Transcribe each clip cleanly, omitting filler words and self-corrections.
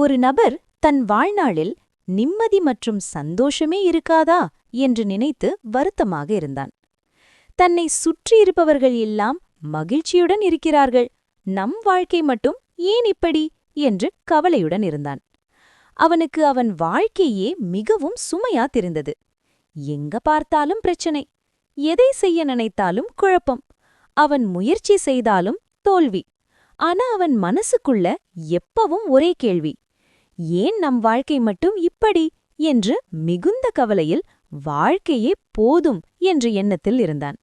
ஒரு நபர் தன் வாழ்நாளில் நிம்மதி மற்றும் சந்தோஷமே இருக்காதா என்று நினைத்து வருத்தமாக இருந்தான். தன்னை சுற்றியிருப்பவர்கள் எல்லாம் மகிழ்ச்சியுடன் இருக்கிறார்கள், நம் வாழ்க்கை மட்டும் ஏன் இப்படி என்று கவலையுடன் இருந்தான். அவனுக்கு அவன் வாழ்க்கையே மிகவும் சுமையா தெரிந்தது. எங்க பார்த்தாலும் பிரச்சனை, எதை செய்ய நினைத்தாலும் குழப்பம். அவன் முயற்சி செய்தாலும் தோல்வி. ஆனா அவன் மனசுக்குள்ள எப்பவும் ஒரே கேள்வி: ஏன் நம் வாழ்க்கை மட்டும் இப்படி என்று மிகுந்த கவலையில் வாழ்க்கையே போதும் என்ற எண்ணத்தில் இருந்தான்.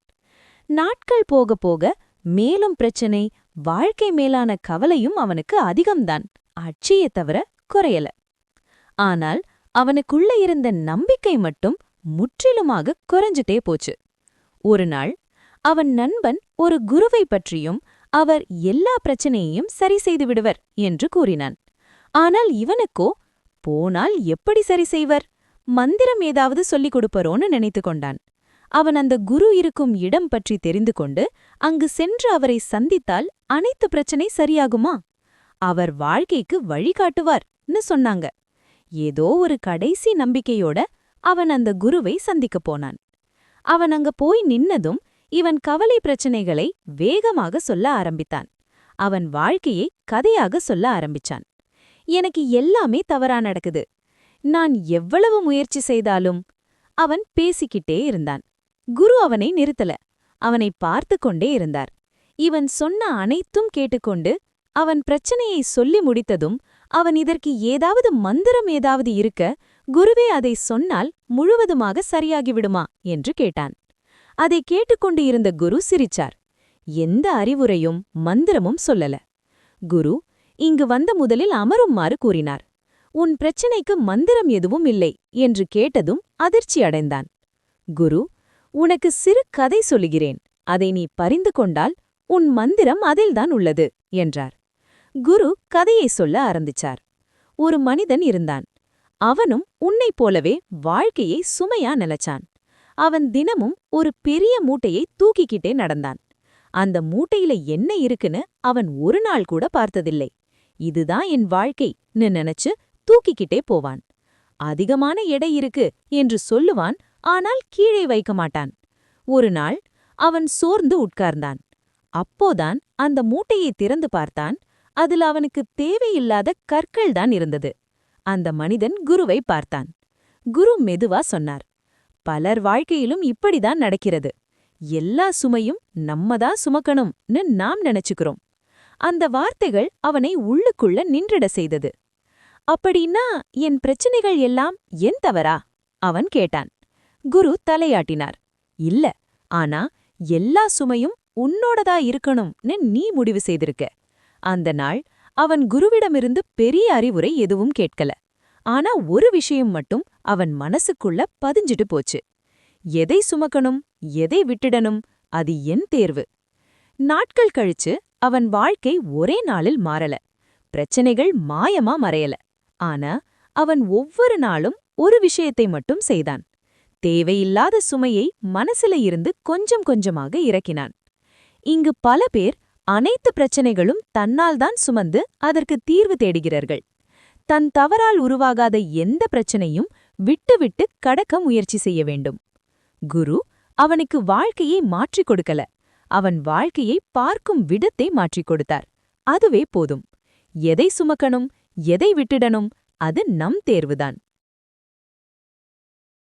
நாட்கள் போக போக மேலும் பிரச்சனை, வாழ்க்கை மேலான கவலையும் அவனுக்கு அதிகம்தான், அட்சியே தவிர குறையல. ஆனால் அவனுக்குள்ள இருந்த நம்பிக்கை மட்டும் முற்றிலுமாக குறைஞ்சிட்டே போச்சு. ஒரு நாள் அவன் நண்பன் ஒரு குருவை பற்றியும் அவர் எல்லா பிரச்சனையையும் சரி செய்து விடுவர் என்று கூறினான். ஆனால் இவனுக்கோ, போனால் எப்படி சரி செய்வர், மந்திரம் ஏதாவது சொல்லிக் கொடுப்பரோன்னு நினைத்து கொண்டான். அவன் அந்த குரு இருக்கும் இடம் பற்றி தெரிந்து கொண்டு அங்கு சென்று அவரை சந்தித்தால் அனைத்து பிரச்சனை சரியாகுமா, அவர் வாழ்க்கைக்கு வழிகாட்டுவார்னு சொன்னாங்க. ஏதோ ஒரு கடைசி நம்பிக்கையோட அவன் அந்த குருவை சந்திக்கப் போனான். அவன் அங்க போய் நின்னதும் இவன் கவலை பிரச்சனைகளை வேகமாக சொல்ல ஆரம்பித்தான். அவன் வாழ்க்கையை கதையாக சொல்ல ஆரம்பிச்சான். எனக்கு எல்லாமே தவறா நடக்குது, நான் எவ்வளவு முயற்சி செய்தாலும். அவன் பேசிக்கிட்டே இருந்தான். குரு அவனை நிறுத்தல, அவனை பார்த்து கொண்டே இருந்தார். இவன் சொன்ன அனைத்தும் கேட்டுக்கொண்டு அவன் பிரச்சனையை சொல்லி முடித்ததும், அவன் இதற்கு ஏதாவது மந்திரம் ஏதாவது இருக்க, குருவே அதை சொன்னால் முழுவதுமாக சரியாகிவிடுமா என்று கேட்டான். அதை கேட்டுக்கொண்டு இருந்த குரு சிரிச்சார். எந்த அறிவுரையும் மந்திரமும் சொல்லல. குரு இங்கு வந்த முதலில் அமருமாறு கூறினார். உன் பிரச்சனைக்கு மந்திரம் எதுவும் இல்லை என்று கேட்டதும் அதிர்ச்சி அடைந்தான். குரு, உனக்கு சிறு கதை சொல்லுகிறேன், அதை நீ பரிந்து கொண்டால் உன் மந்திரம் அதில்தான் உள்ளது என்றார். குரு கதையை சொல்ல ஆரம்பிச்சார். ஒரு மனிதன் இருந்தான். அவனும் உன்னைப் போலவே வாழ்க்கையை சுமையா நினைச்சான். அவன் தினமும் ஒரு பெரிய மூட்டையை தூக்கிக்கிட்டே நடந்தான். அந்த மூட்டையில என்ன இருக்குன்னு அவன் ஒரு நாள் கூட பார்த்ததில்லை. இதுதான் என் வாழ்க்கைன்னு நினைச்சு தூக்கிக்கிட்டே போவான். அதிகமான எடை இருக்கு என்று சொல்லுவான், ஆனால் கீழே வைக்க மாட்டான். ஒரு நாள் அவன் சோர்ந்து உட்கார்ந்தான். அப்போதான் அந்த மூட்டையை திறந்து பார்த்தான். அதில் அவனுக்கு தேவையில்லாத கற்கள் தான் இருந்தது. அந்த மனிதன் குருவை பார்த்தான். குரு மெதுவா சொன்னார், பலர் வாழ்க்கையிலும் இப்படிதான் நடக்கிறது. எல்லா சுமையும் நம்மதான் சுமக்கணும்னு நாம் நினைச்சுக்கிறோம். அந்த வார்த்தைகள் அவனை உள்ளுக்குள்ள நின்றிட செய்தது. அப்படின்னா என் பிரச்சனைகள் எல்லாம் என் தவறா அவன் கேட்டான். குரு தலையாட்டினார். இல்ல, ஆனா எல்லா சுமையும் உன்னோடதா இருக்கணும்னு நீ முடிவு செய்திருக்க. அந்த நாள் அவன் குருவிடமிருந்து பெரிய அறிவுரை எதுவும் கேட்கல. ஆனா ஒரு விஷயம் மட்டும் அவன் மனசுக்குள்ள பதிஞ்சிட்டு போச்சு. எதை சுமக்கணும், எதை விட்டுடணும், அது என் தேர்வு. நாட்கள் கழிச்சு அவன் வாழ்க்கை ஒரே நாளில் மாறல. பிரச்சனைகள் மாயமா மறையல. ஆனா அவன் ஒவ்வொரு நாளும் ஒரு விஷயத்தை மட்டும் செய்தான். தேவையில்லாத சுமையை மனசுல இருந்து கொஞ்சம் கொஞ்சமாக இறக்கினான். இங்கு பல பேர் அனைத்து பிரச்சனைகளும் தன்னால்தான் சுமந்து அதற்கு தீர்வு தேடுகிறார்கள். தன் தவறால் உருவாகாத எந்த பிரச்சனையும் விட்டு விட்டு கடக்க முயற்சி செய்ய வேண்டும். குரு அவனுக்கு வாழ்க்கையை மாற்றிக் கொடுக்கல, அவன் வாழ்க்கையை பார்க்கும் விடத்தை மாற்றிக் கொடுத்தார். அதுவே போதும். எதை சுமக்கணும், எதை விட்டுடணும், அது நம் தேர்வுதான்.